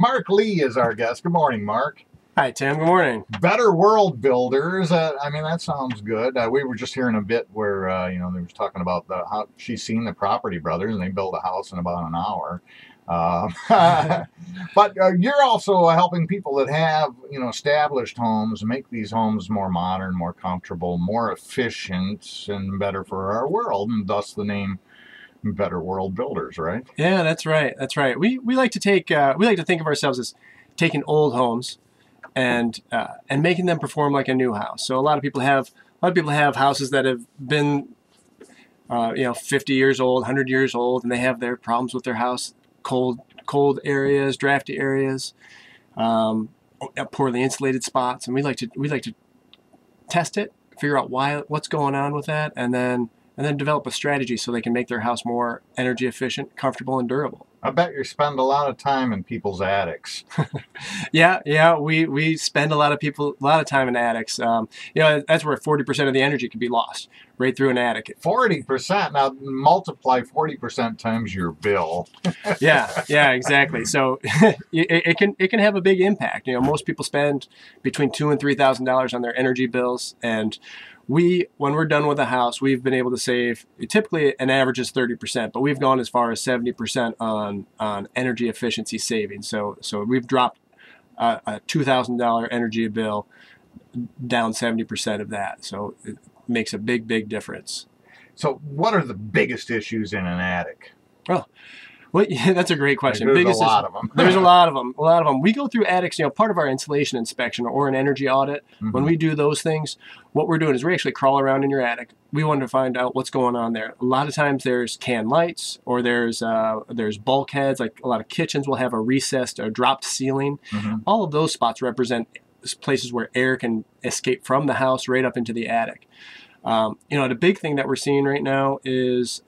Mark Lee is our guest. Good morning, Mark. Hi, Tim. Good morning. Better World Builders. I mean, that sounds good. We were just hearing a bit where, they was talking about how she's seen the Property Brothers and they built a house in about an hour. But you're also helping people that have, established homes, make these homes more modern, more comfortable, more efficient, and better for our world, and thus the name Better World Builders, right? Yeah, that's right. That's right. We like to think of ourselves as taking old homes and making them perform like a new house. So a lot of people have houses that have been 50 years old, 100 years old, and they have their problems with their house, cold areas, drafty areas, poorly insulated spots, and we like to test it, figure out what's going on with that, and then develop a strategy so they can make their house more energy efficient, comfortable, and durable. I bet you spend a lot of time in people's attics. Yeah, we spend a lot of time in attics. That's where 40% of the energy can be lost, right through an attic. 40%. Now multiply 40% times your bill. Yeah, exactly. So it can have a big impact. Most people spend between $2,000 and $3,000 on their energy bills, and when we're done with a house, we've been able to save, typically an average is 30%, but we've gone as far as 70% on energy efficiency savings. So we've dropped a $2,000 energy bill down 70% of that. So it makes a big difference. So what are the biggest issues in an attic? Well, yeah, that's a great question. There's a lot of them. There's a lot of them. We go through attics, part of our insulation inspection or an energy audit. Mm-hmm. When we do those things, what we're doing is we actually crawl around in your attic. We want to find out what's going on there. A lot of times there's can lights or there's bulkheads. Like a lot of kitchens will have a recessed or dropped ceiling. Mm-hmm. All of those spots represent places where air can escape from the house right up into the attic. The big thing that we're seeing right now is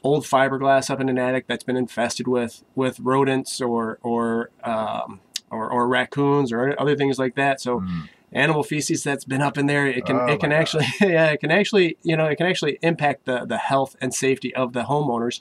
old fiberglass up in an attic that's been infested with rodents or raccoons or other things like that. So animal feces that's been up in there, it can actually impact the health and safety of the homeowners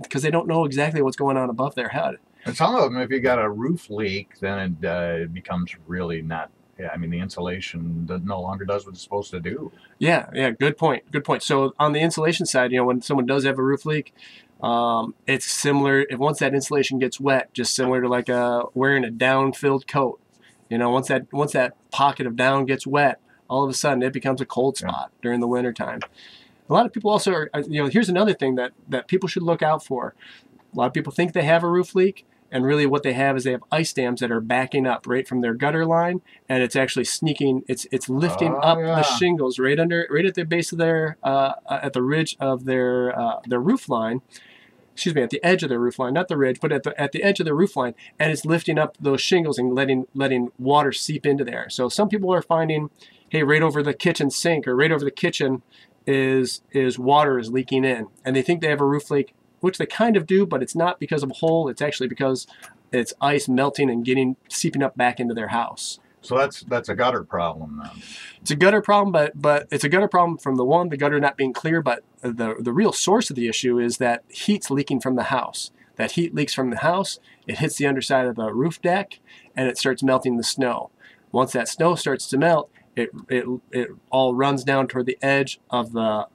because they don't know exactly what's going on above their head. And some of them, if you got a roof leak, then it becomes really not. Yeah, I mean, the insulation no longer does what it's supposed to do. Yeah, good point. So on the insulation side, when someone does have a roof leak, it's similar. Once that insulation gets wet, just similar to like wearing a down-filled coat. Once that pocket of down gets wet, all of a sudden it becomes a cold spot during the winter time. A lot of people also are, here's another thing that people should look out for. A lot of people think they have a roof leak. And really what they have is they have ice dams that are backing up right from their gutter line, and it's actually sneaking, it's lifting up the shingles right at the base of their, at the ridge of their roof line. Excuse me, at the edge of their roof line, not the ridge, but at the edge of their roof line, and it's lifting up those shingles and letting water seep into there. So some people are finding, hey, right over the kitchen sink or right over the kitchen is water is leaking in, and they think they have a roof leak, which they kind of do, but it's not because of a hole. It's actually because it's ice melting and seeping up back into their house. So that's a gutter problem then. It's a gutter problem, but it's a gutter problem from the gutter not being clear. But the real source of the issue is that heat's leaking from the house. That heat leaks from the house. It hits the underside of the roof deck, and it starts melting the snow. Once that snow starts to melt, it all runs down toward the edge of the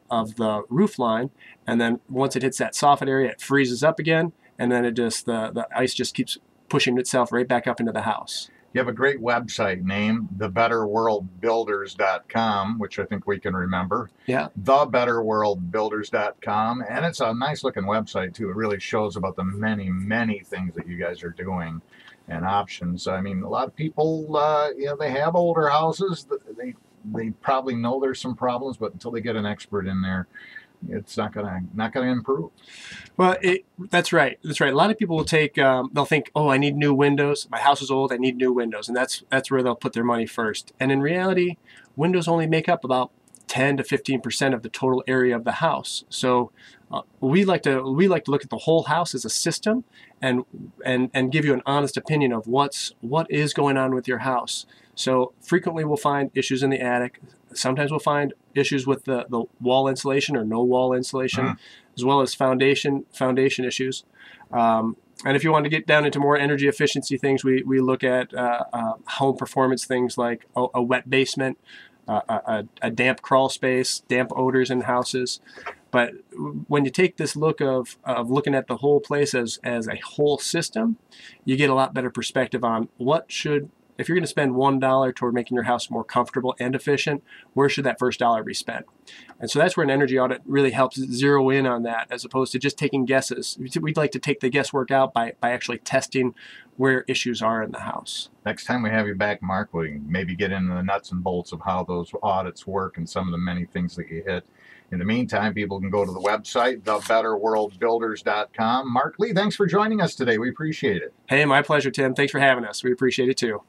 roof line, and then once it hits that soffit area, it freezes up again, and then the ice just keeps pushing itself right back up into the house. You have a great website name, thebetterworldbuilders.com, which I think we can remember. Yeah. Thebetterworldbuilders.com, and it's a nice looking website too. It really shows about the many things that you guys are doing and options. I mean, a lot of people, they have older houses. They probably know there's some problems, but until they get an expert in there, it's not gonna improve. Well, that's right. A lot of people will they'll think, oh, I need new windows. My house is old. I need new windows, and that's where they'll put their money first. And in reality, windows only make up about 10 to 15% of the total area of the house. So we like to look at the whole house as a system and give you an honest opinion of what is going on with your house. So frequently we'll find issues in the attic. Sometimes we'll find issues with the wall insulation or no wall insulation, as well as foundation issues. And if you want to get down into more energy efficiency things, we look at home performance things like a wet basement, a damp crawl space, damp odors in houses. But when you take this look of looking at the whole place as a whole system, you get a lot better perspective on if you're going to spend $1 toward making your house more comfortable and efficient, where should that first dollar be spent? And so that's where an energy audit really helps zero in on that, as opposed to just taking guesses. We'd like to take the guesswork out by actually testing where issues are in the house. Next time we have you back, Mark, we can maybe get into the nuts and bolts of how those audits work and some of the many things that you hit. In the meantime, people can go to the website, thebetterworldbuilders.com. Mark Lee, thanks for joining us today. We appreciate it. Hey, my pleasure, Tim. Thanks for having us. We appreciate it too.